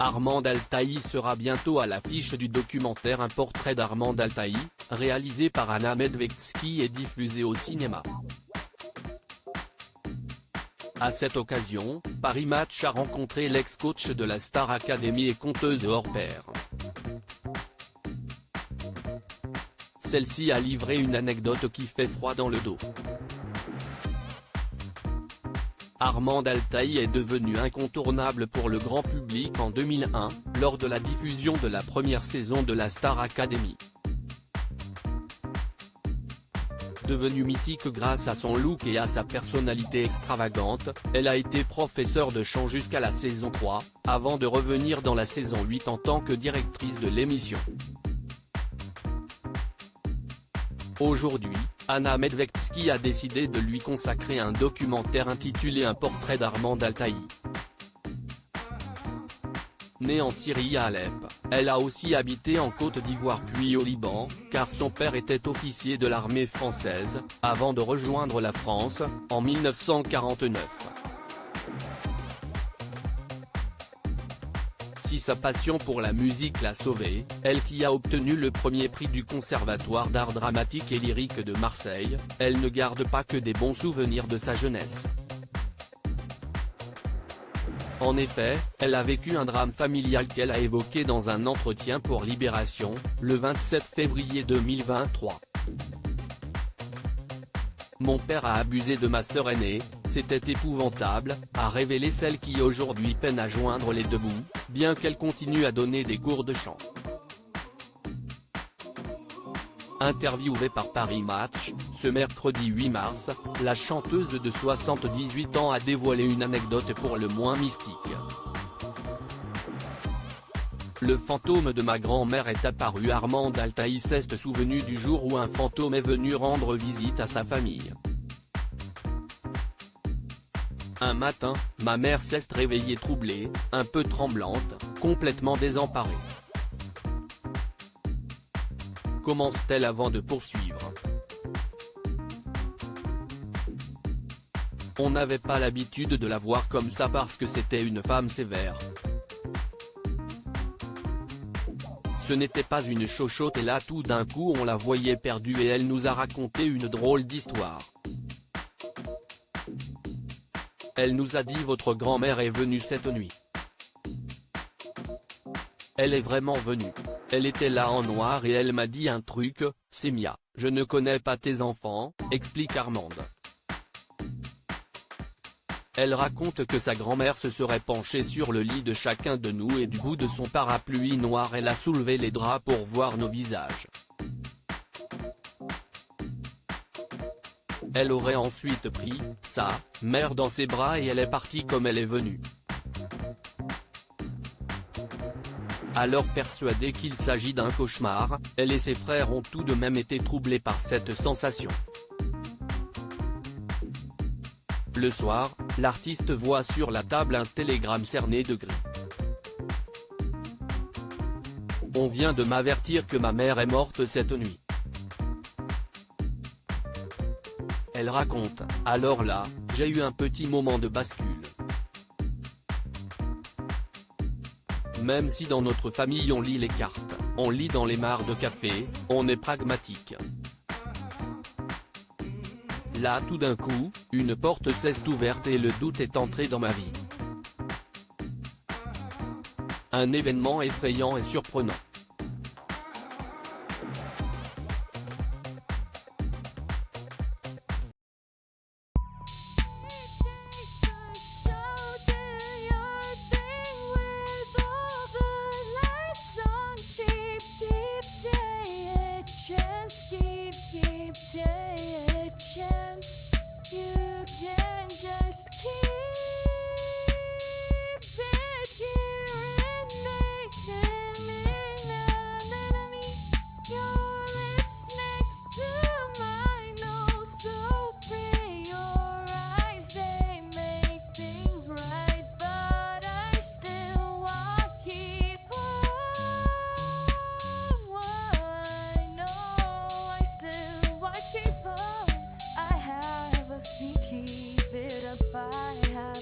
Armand Altaï sera bientôt à l'affiche du documentaire Un portrait d'Armand Altaï, réalisé par Anna Medvecki et diffusé au cinéma. À cette occasion, Paris Match a rencontré l'ex-coach de la Star Academy et conteuse hors pair. Celle-ci a livré une anecdote qui fait froid dans le dos. Armand Altaï est devenu incontournable pour le grand public en 2001, lors de la diffusion de la première saison de la Star Academy. Devenue mythique grâce à son look et à sa personnalité extravagante, elle a été professeure de chant jusqu'à la saison 3, avant de revenir dans la saison 8 en tant que directrice de l'émission. Aujourd'hui, Anna Medvecki a décidé de lui consacrer un documentaire intitulé Un portrait d'Armand Altaï. Née en Syrie à Alep, elle a aussi habité en Côte d'Ivoire puis au Liban, car son père était officier de l'armée française, avant de rejoindre la France, en 1949. Si sa passion pour la musique l'a sauvée, elle qui a obtenu le premier prix du Conservatoire d'art dramatique et lyrique de Marseille, elle ne garde pas que des bons souvenirs de sa jeunesse. En effet, elle a vécu un drame familial qu'elle a évoqué dans un entretien pour Libération, le 27 février 2023. Mon père a abusé de ma sœur aînée, c'était épouvantable, a révélé celle qui aujourd'hui peine à joindre les deux bouts, bien qu'elle continue à donner des cours de chant. Interviewée par Paris Match, ce mercredi 8 mars, la chanteuse de 78 ans a dévoilé une anecdote pour le moins mystique. Le fantôme de ma grand-mère est apparu. Armand Altaï s'est souvenu du jour où un fantôme est venu rendre visite à sa famille. Un matin, ma mère s'est réveillée troublée, un peu tremblante, complètement désemparée. Commence-t-elle avant de poursuivre. On n'avait pas l'habitude de la voir comme ça parce que c'était une femme sévère. Ce n'était pas une chochotte et là tout d'un coup on la voyait perdue et elle nous a raconté une drôle d'histoire. Elle nous a dit votre grand-mère est venue cette nuit. Elle est vraiment venue. Elle était là en noir et elle m'a dit un truc, c'est Mia, je ne connais pas tes enfants, explique Armande. Elle raconte que sa grand-mère se serait penchée sur le lit de chacun de nous et du bout de son parapluie noir elle a soulevé les draps pour voir nos visages. Elle aurait ensuite pris sa mère dans ses bras et elle est partie comme elle est venue. Alors persuadée qu'il s'agit d'un cauchemar, elle et ses frères ont tout de même été troublés par cette sensation. Le soir, l'artiste voit sur la table un télégramme cerné de gris. On vient de m'avertir que ma mère est morte cette nuit. Elle raconte, alors là, j'ai eu un petit moment de bascule. Même si dans notre famille on lit les cartes, on lit dans les mares de café, on est pragmatique. Là tout d'un coup, une porte s'est ouverte et le doute est entré dans ma vie. Un événement effrayant et surprenant. Keep it up, I have